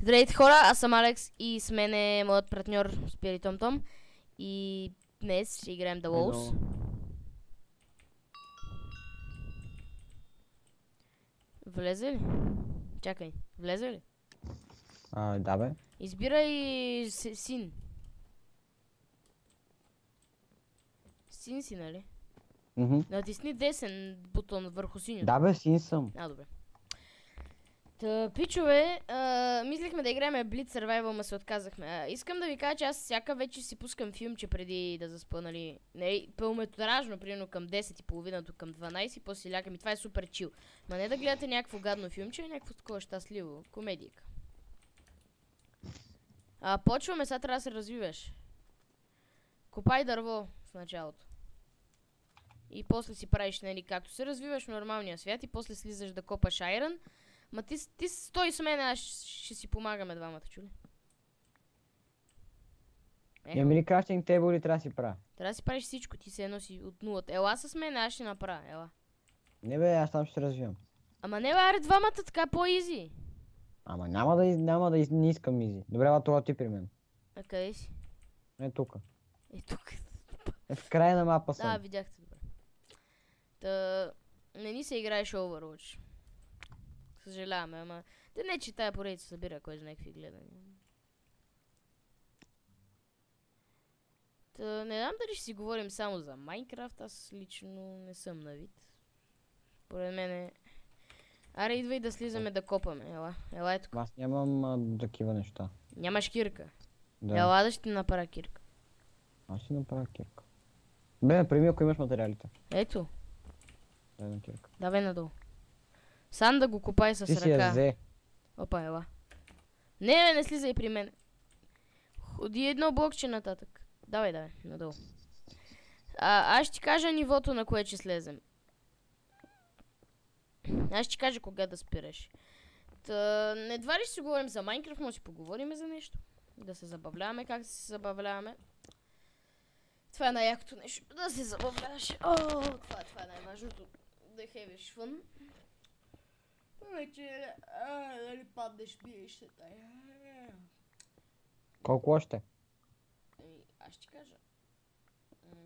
Здравейте хора, аз съм Алекс и с мен е моят партньор Спири Том Том. И днес ще играем The Walls. Влезе ли? Чакай, влезе ли? Да бе. Избирай син. Син си, нали? Натисни десен бутон върху синьото. Да бе, син съм. Добре. Та, пичове, мислихме да играем Blitz Survival, ма се отказахме. Искам да ви кажа, че аз всяка вече си пускам филмче преди да заспа, нали, пълнометражно, примерно към 10:30 до към 12, после лягам и това е супер чил. Ма не да гледате някакво гадно филмче, а някакво такова щастливо, комедийка. Почваме, сега трябва да се развиваш. Копай дърво в началото. И после си правиш, нали, както се развиваш в нормалния свят и после слизаш да копаш айрън. Ма ти стой с мен, аз ще си помагаме двамата, чули? Имаме ли крафтинг тейбъл или трябва да си правя? Трябва да си правиш всичко, ти се носи от нулата. Ела с мен, аз ще направя, ела. Не бе, аз там ще се развивам. Ама не бе, аре двамата така по-изи. Ама не искам изи. Добре, това ти при мен. А къде си? Не тука. Е тук. В края на мапа съм. Да, видяхте, добре. Та, не ни се играеш Overwatch. Съжаляваме, ама... Да не, че тая поредица събира кой знае какви гледания. Та, не знам дали ще си говорим само за Майнкрафт, аз лично не съм на вид. Поред мен е... Аре, идвай да слизаме да копаме, ела е тук. Аз нямам такива неща. Нямаш кирка? Да. Ела да ще ти направя кирка. Аз ще направя кирка. Бе, прими ако имаш материалите. Ето. Дай на кирка. Давай надолу. Сам да го копай с ръка. Ти си я взе. Опа, ела. Не слизай при мен. Ходи едно блокче нататък. Давай, надолу. Аз ще ти кажа нивото, на което ще слезем. Аз ще ти кажа кога да спираш. Не едва ли ще си говорим за Майнкрафт, може да си поговорим за нещо. Да се забавляваме, как да се забавляваме. Това е най-якото нещо. Да се забавляваш. Това е най-важното. Да хевиш фън. Вече, дали паднеш, биеш се тая. Колко още? Аз ще кажа.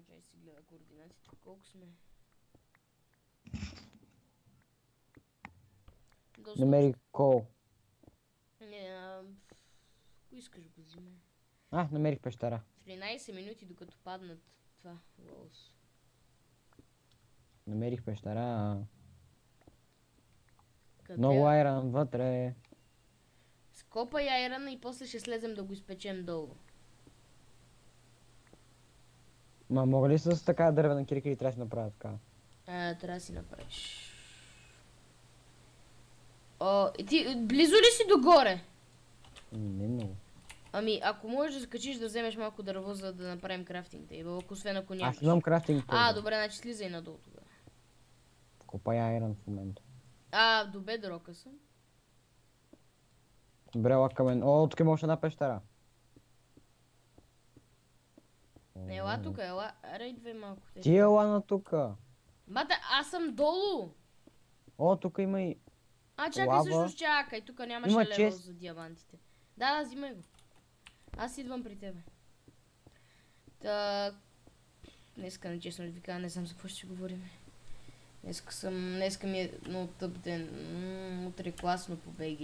Чай си гледа координатите. Колко сме? Намери кол. Ако искаш го взиме. Намерих пещера. 13 минути докато паднат това. Лоус. Намерих пещера. Къде? Много айран вътре. Скопай айрана и после ще слезем да го изпечем долу. Мога ли с така дървена кирка или трябва да си направя така? Трябва да си направиш. Ти близо ли си догоре? Не много. Ами, ако можеш да скачиш да вземеш малко дърво, за да направим крафтинг тейбъл, освен ако нямаш. Аз имам крафтинг тейбъл. Добре, значи слизай надолу тогава. Копай айран в момента. До бедрока съм. Добре, лакамен. Тук има още една пещера. Ела тук, ела. Аре, идвай малко. Ти ела на тука. Бата, аз съм долу. Тук има и... Чакай, лава. всъщност чакай. Тук нямаше левел за диамантите. Да, взимай го. Аз идвам при тебе. Днеска, нечестно ли ви кажа, не знам за какво ще говорим. Днеска ми е много тъп ден. Утре класно по БГ.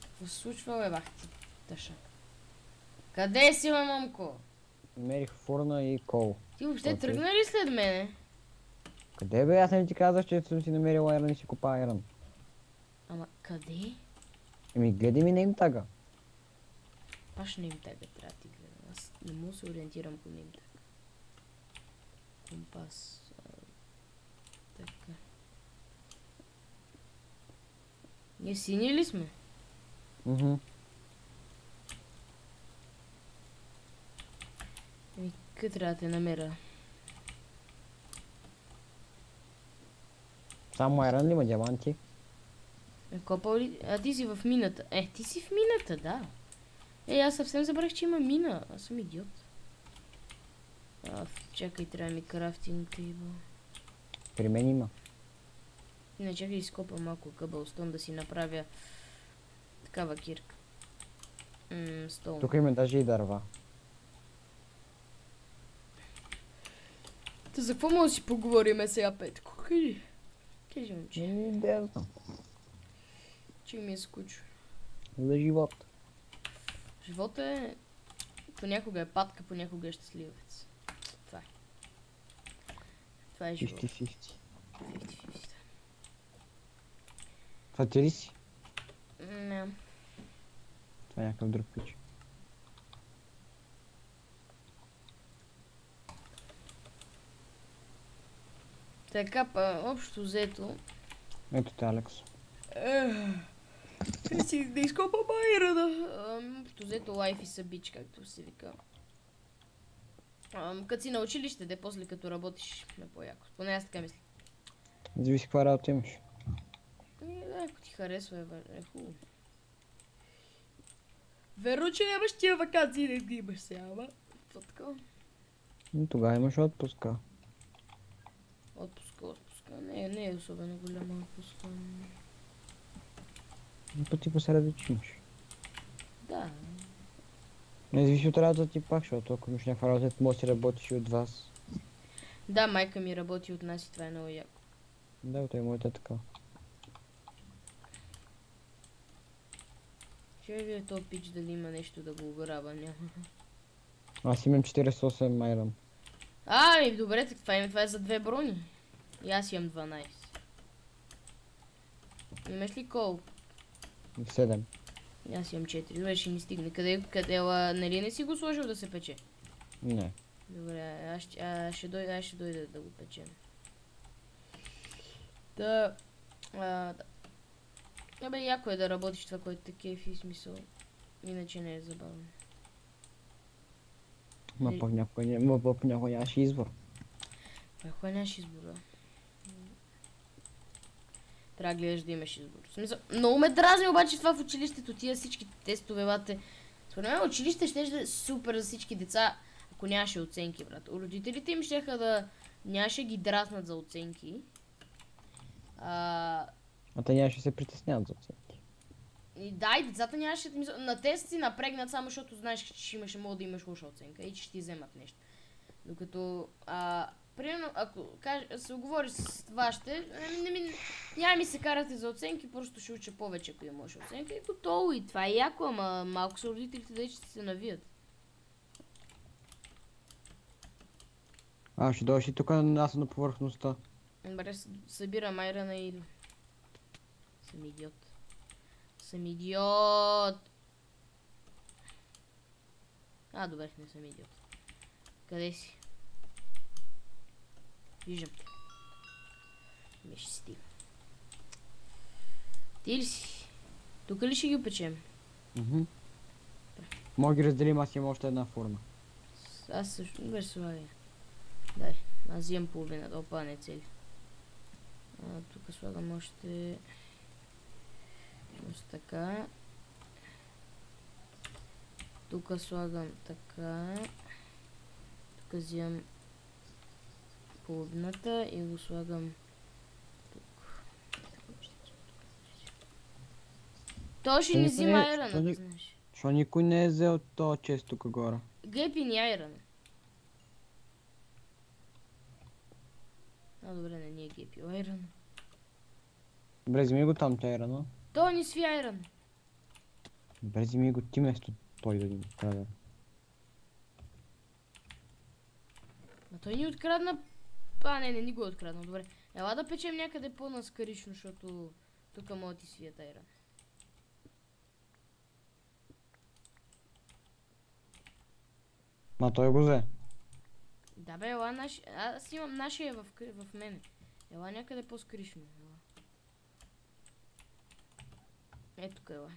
Какво се случва, бе, бах ти тъшак? Къде си, бе, момко? Намерих фурна и кол. Ти въобще тръгна ли след мене? Къде бе? Аз не ти казах, че съм си намерил айран и си купа айран. Ама къде? Гледай ми нейм тага. Баш нейм тага трябва да ти гледам. Аз не мога да се ориентирам по нейм тага. Компас. Така. Ние сини ли сме? Къде трябва да те намеря? Само айран ли има, диаманти? Копал ли? Ти си в мината. Ти си в мината, да. Аз съвсем забрах, че има мина. Аз съм идиот. Чакай, трябва ми крафтинг тейбъл. При мен има. Не, чакай, изкопа малко къбълстон да си направя такава кирка. Стол. Тук има даже и дърва. Та за какво може да си поговориме сега, Петко? Кажи, момче. Не знам. Че ми е скучно. За живот. Живота е... Понякога е патка, понякога е щастливец. Това е. Това е живот. 50-50. 50-50. Това ти ли си? Не. Това е някакъв друг пич. Така па, общо взето. Ето те, Алекс. Си да изкопа байрана. Общо взето лайф и са бич, както се вика. Като си на училище, де после като работиш е по-яко. Поне аз така мисля. Зависи каква работа имаш. Да, ако ти харесва е хубаво. Верно, че нямаш тия вакансии, не ги имаш сега, ама. Това така. Но тогава имаш отпуска. Отпуска. Не е особено голяма отпуска. Но път ти посред че имаш. Да. Не зависи от работата ти пак, защото ако имаш някаква работа, може да си работиш и от вас. Да, майка ми работи от нас и това е много яко. Да, той моята е така. Ще ви е то пич дали има нещо да го ограба, няма. Аз имам 48 майран. Ами, добре, това е за 2 брони. И аз имам 12. Имаш ли колко? 7. И аз имам 4. Добре, ще ми стигне. Къде, нали не си го сложил да се пече? Не. Добре, аз ще дойда да го печем. Да. Абе, яко е да работиш това, което те кефи, в смисъл. Иначе не е забавно. Ма пък някой нямаш избор. Ако нямаш избор, да. Трябва да гледаш да имаш избор. В смисъл, много ме дразни обаче това в училището, тия всички тестове, бате. Според мен училище ще е супер за всички деца, ако нямаше оценки, брат. Родителите им щеха да нямаше ги дразнат за оценки. А те нямаше се притесняват за оценки. И да, и децата нямаше на тест си напрегнат, само защото знаеш, че мога да имаш лоша оценка и че ще ти вземат нещо. Докато, примерно, ако се оговориш с вашите, няма ми се карате за оценки, просто ще уча повече, ако има лоша оценка и готово. И това е яко, ама малко са родителите да ще се навият. Ще дойдеш и тук аз на повърхността. Добре, събирам айрана и... Съм идиот! Добре, не съм идиот. Къде си? Виждам те. Беше стига. Ти ли си? Тук ли ще ги опечем? Мога ги разделим, аз имам още една форма. Аз също. Добре, слагай. Дай, аз взимам половината. Опа, не цели. Тук слагам още така. Тук слагам така. Тук взимам половината и го слагам тук. То ще ни взима айрана, да знаеш. Защо никой не е взел то чест тук горе? Гепи ни айрана. Добре, не е гепи айрана. Добре, вземи го там айрана. То ни сви айран. Добре, вземи го ти место той да ни краде. Той ни открадна... не ни го е откраднал, добре. Ела да печем някъде по-наскарично, защото тук мога да ти свият айран. Той го взе. Да бе, ела аз имам нашия в мене. Ела някъде по-скришно. Тук ела.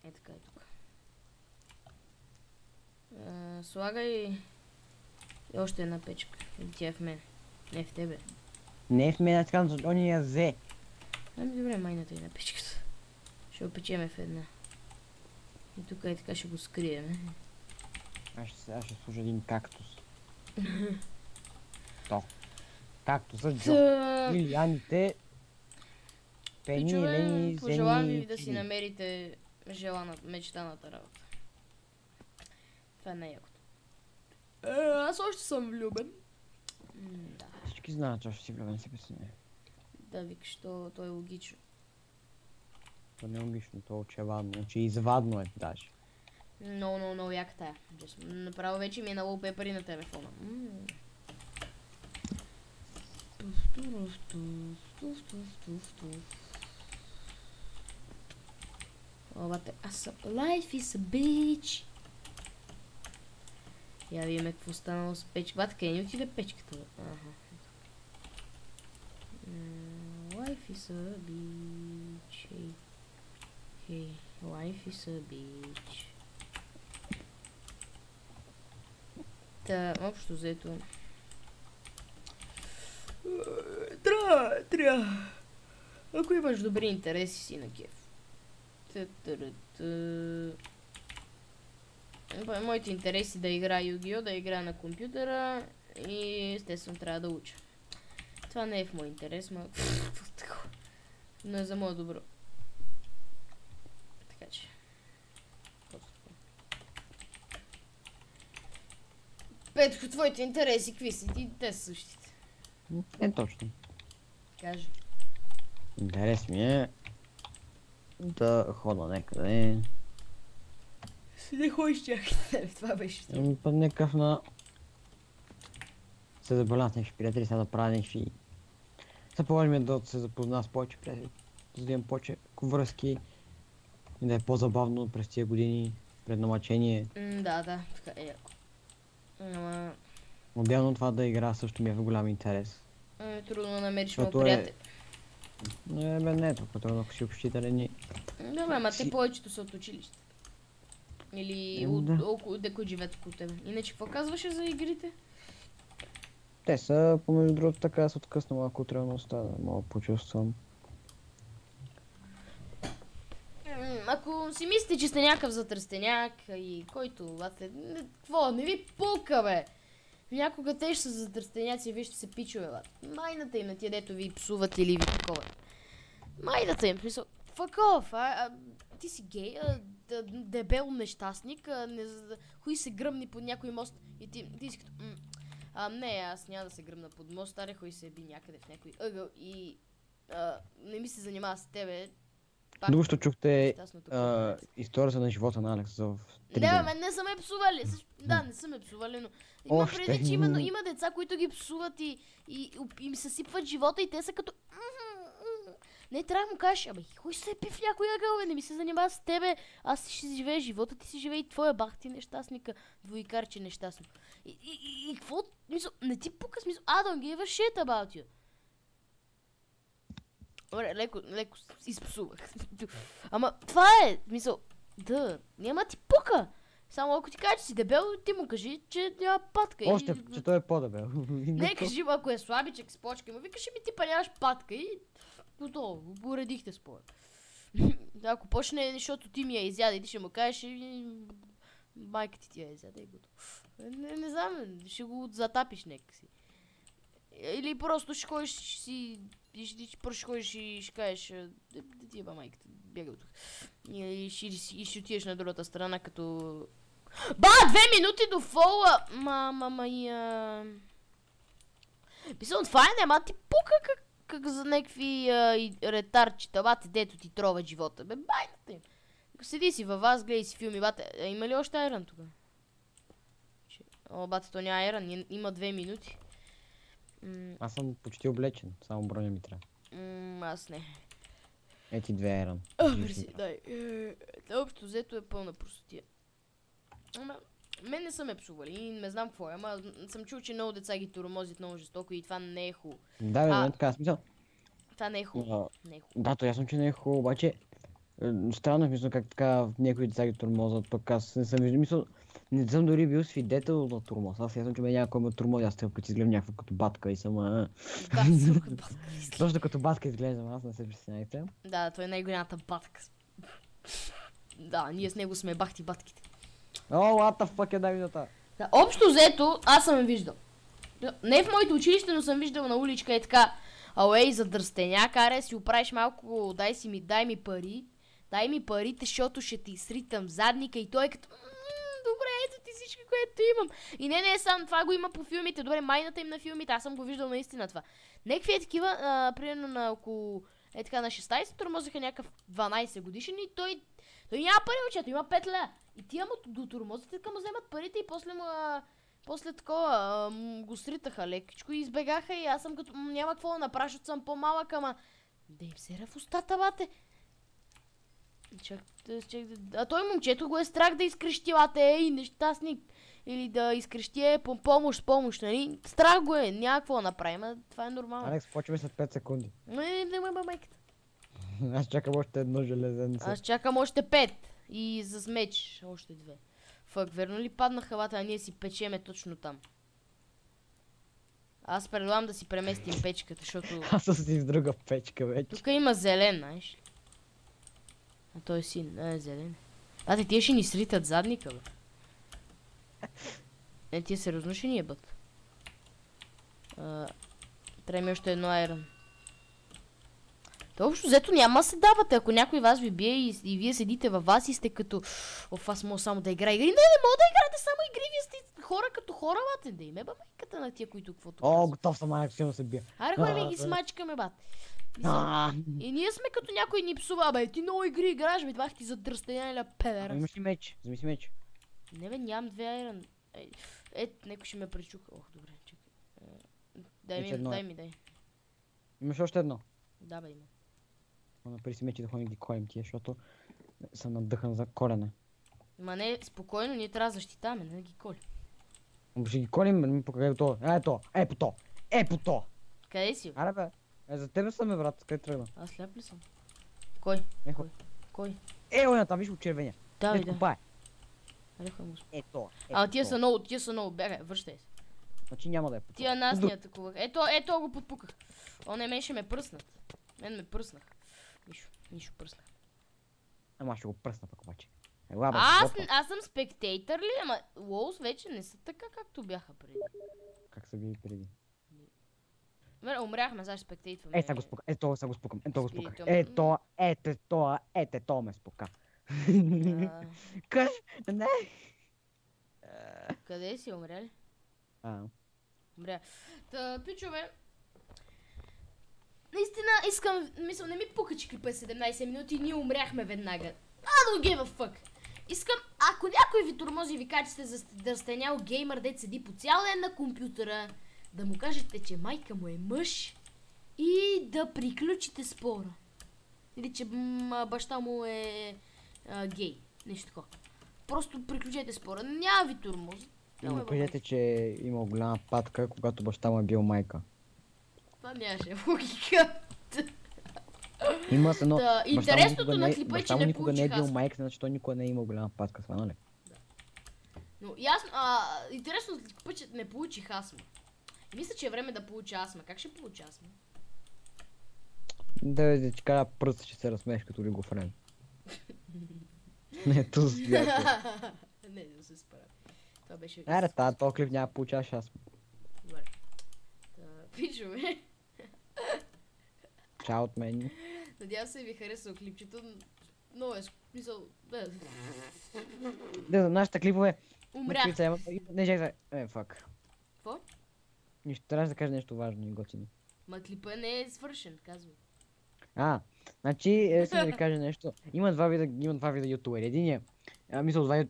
Така е тук. Слагай и още една печка. Тя е в мен. Не в тебе. Не е в мен, аз казвам, защото он я взе. Добре, майната и на печката. Ще опечеме в една. И тук и така ще го скрием. Аз ще служа един кактус. Кактусът Джо. Лилияните. Пени, Лени, Зени. Пожелавам ви да си намерите мечтаната работа. Това не е якото. Аз още съм влюбен. Да. Всички знаят, че още си влюбен си песне. Да, викаш, то е логично. То не е логично, то е очевадно, че извадно е даже. Много яка тая. Направо вече ми е на wallpaper на телефона. Life is a bitch. Я видим какво станало с печката. Бате, къде ни отиде печката? Life is a bitch. Hey, life is a bitch. Та, общо взето. Трябва. Ако имаш добри интереси, си на кеф. Моите интереси да играя Yu-Gi-Oh, да играя на компютъра и естествено трябва да уча. Това не е в мой интерес, но е за мое добро. Така че. Петко, твоите интереси, какви са ти? Те са същите. Не точно. Кажи. Интерес ми е да хода някъде. Не ходиш чакай, това беше. Път някакъв на... се заболя с някакви приятели, сега да правя някакви... Сега по-важно да се запозна с повече приятели, за да имам повече връзки и да е по-забавно през тия години, пред намъчение. Да, така е яко. Ама... Отделно това да игра също ми е в голям интерес. Трудно да намериш моят приятел. Не е толкова трудно, ако си общителен. Да, ама те повечето са от училище. Или около декой живеят около тебе. Иначе какво казваше за игрите? Те са, помежду другото, така се откъсна малко от реалността, да мога почувствам. Ако си мислите, че сте някакъв затръстеняк и който, какво, не ви пулка, бе! Някога те ще са затръстеняци и вижте се пичове, бе. Майната им на тия, дето ви псуват или ви такова. Майната им, смисъл, fuck off, ти си гей, дебел нещастник, хуй се гръмни под някой мост и ти си като... Не, аз няма да се гръмна под мост, старе, хуй се би някъде в някой ъгъл и не ми се занимава с тебе. Току-що чухте историята на живота на Алекс в 3 Не, не са ме псували. Да, не са ме псували, но има преди, че има деца, които ги псуват и им съсипват живота и те са като... Не, трябва да му кажеш, абе, хуй се пи в някой ъгъл, бе, не ми се занимава с тебе, аз си ще живея живота, ти си живее и твоя бах ти нещастника, двойкарче нещастник. И какво, мисъл, не ти пука, смисъл, I don't give a shit about you. Добре, леко изпсувах. Ама това е, мисъл, няма ти пука. Само ако ти кажа, че си дебел, ти му кажи, че няма патка. Още, че той е по-дебел. Не, кажи му, ако е слабичък с почки, му викаш ми ти па нямаш патка и... Готово, уредихте спора. Ако почне, защото ти ми я изяда и ти ще му кажеш, майка ти я изяда и готово. Не знам, ще го затапиш нека си. Или просто ще ходиш си... Просто ще ходиш и ще кажеш, да ти еба майката, бягай от тук. И ще отидеш на другата страна като... Ба, 2 минути до фола! Мама я... Писам, това е, нема ти пука как за някакви ретарчета, бате, дето ти троват живота. Бе, байната им. Седи си във вас, гледай си филми, бате, има ли още айран тук? О, бате, то няма айран, има 2 минути. Аз съм почти облечен, само броня ми трябва. Аз не. Ети 2 айран. Мерси, дай. Общо взето е пълна простотия. Мен не са ме псували и не знам какво е, ама съм чул, че много деца ги тормозят много жестоко и това не е хубаво. Да, бе, не така, смисъл. Това не е хубаво. Да, то ясно, че не е хубаво, обаче странно е, мисля, как така някои деца ги тормозят, пък аз не съм виждал, мисъл, не съм дори бил свидетел на тормоз. Аз ясно, че ме някой ме тормози, аз тъпът си изглеждам някакво като батка и съм... Да, съм като батка. Точно като батка изглеждам, аз не се притеснявайте. Да, той е най-голямата батка. Да, ние с него сме бахти батките. О, what the fuck е дай. Да, общо взето, аз съм виждал. Не в моето училище, но съм виждал на уличка е така. Ауей, за дръстеняк, аре си оправиш малко, дай ми пари. дай ми парите, защото ще ти сритам задника и той е като добре, ето ти всичко, което имам. И не, сам това го има по филмите, добре, майната им на филмите, аз съм го виждал наистина това. Някакви е такива, примерно на около, така на 16 тормозиха някакъв 12 годишен и той няма пари, момчето, има 5 лева. И тия му до тормозите така му вземат парите и после такова го сритаха лекичко и избегаха и аз съм като няма какво да направя, защото съм по-малък, ама да им сера в устата, бате. А той момчето го е страх да изкрещи, ей, нещастник. Или да изкрещи по помощ, нали? Страх го е, няма какво да направим, а това е нормално. Алекс, почваме след 5 секунди. Не ме майката. Аз чакам още едно железенце. Аз чакам още 5. И с меч още 2. Фак, верно ли падна халата, а ние си печеме точно там? Аз предлагам да си преместим печката, защото... Аз съм си с друга печка вече. Тук има зелен, знаеш ли? А той си не е зелен. Тия ще ни сритат задника, бе. Тия сериозно ще ни ебат. Трябва ми още едно айрон. То общо взето няма се давате, ако някой вас ви бие и вие седите във вас и сте като аз мога само да играя игри. Не мога да играете само игри, вие сте хора като хора, бате. Да им еба майката на тия, които каквото казват. Готов съм, Алекс, силно се бие. Аре, хора, ги смачкаме, бат. И ние сме като някой ни псува, ти много игри играеш, бе, това ти задръстеня или педера. Имаш ли меч? Вземи си меч. Не бе, нямам 2 айрон. Некой ще ме пречука. Ох, добре, чакай. Дай. Имаш още едно? Да, бе, имам. Напри си мечи да ходим ги колем тия, защото съм надъхан за колене. Ма не, спокойно, ние трябва да защитаваме, не да ги колим. Ще ги колим, покажи това. По то. Къде си? Аре бе, за тебе съм, бе, брат, къде тръгна? Аз сляп ли съм? Кой? Кой? Оня там, виж го червеня. Да, бе, да. Копае. Аре, хой му. Тия са много, бягай, връщай се. Значи няма да е по то. Тия нас ни атакувах. Ето го подпуках. Мен ще ме пръснат. Мен ме пръснах. Нищо пръснах. Ама ще го пръсна пък обаче. Аз съм спектейтър ли? Ама лоус вече не са така, както бяха преди. Как са били преди? Умряхме, сега спектейтваме. Сега го спукам. То ме спука. Не. Къде си, умря ли? Умря. Пичове, наистина искам, не ми пука, че клипа 17 минути и ние умряхме веднага. I don't give a fuck. Искам, ако някой ви тормози и ви каже, че сте дърстенял геймър, дет седи по цял ден на компютъра, да му кажете, че майка му е мъж и да приключите спора. Или че баща му е гей. Нещо такова. Просто приключете спора. Няма ви тормози. Не кажете, че е имал голяма патка, когато баща му е бил майка. Това нямаше логика. Има се, но интересното на клипа е, че не никога не е бил майка, значи той никога не е имал голяма патка, свана ли? Но ясно, интересното на клипа е, че не получих астма. Мисля, че е време да получа астма. Как ще получа астма? Да ти кажа пръст, че се разсмееш като League of Friends. Не, ту спяха. Не се справя. Това беше... Аре, този клип няма получаваш астма. Добре. Пичове. Чао от мен. Надявам се ви харесал клипчето. Много е смисъл. Нашите клипове. Умрях. Не чакай. Фак. Какво? Нищо, трябваше да кажа нещо важно и готино. Ма клипа не е свършен, казвам. Значи, искам да ви кажа нещо. Има два вида ютубери. Единият, два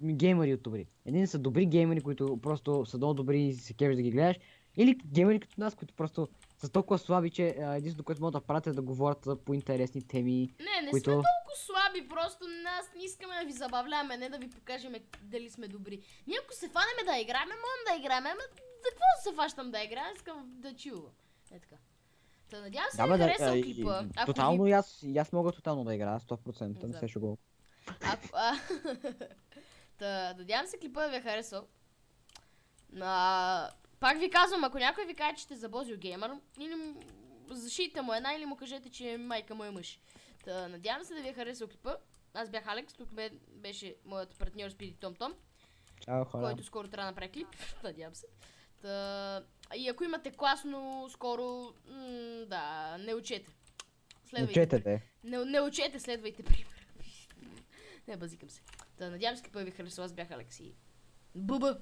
геймери ютубери. Един са добри геймери, които просто са много добри и се кефиш да ги гледаш. Или геймери като нас, които просто са толкова слаби, че единственото, което могат да правят е да говорят по интересни теми. Не сме толкова слаби, просто нас не искаме да ви забавляваме, не да ви покажем дали сме добри. Ние ако се фанеме да играем, можем да играем, ама за какво се фащам да играем, искам да чилвам. Така. Надявам се да ви харесал клипа. Тотално и аз мога тотално да играя, 100%, не се шугувам. Надявам се клипа да ви е харесал. Пак ви казвам, ако някой ви каже, че сте забозил геймър, или защита му една, или му кажете, че майка му е мъж. Надявам се да ви е харесал клипа. Аз бях Алекс, тук беше моят партньор Спиди Том Том. Чао, хора. Който скоро трябва да направи клип. Надявам се. И ако имате класно, скоро, не учете. Учете те. Не учете, следвайте пример. Не, базикам се. Та, надявам се, къпа ви харесва, аз бях Алекси. Буба!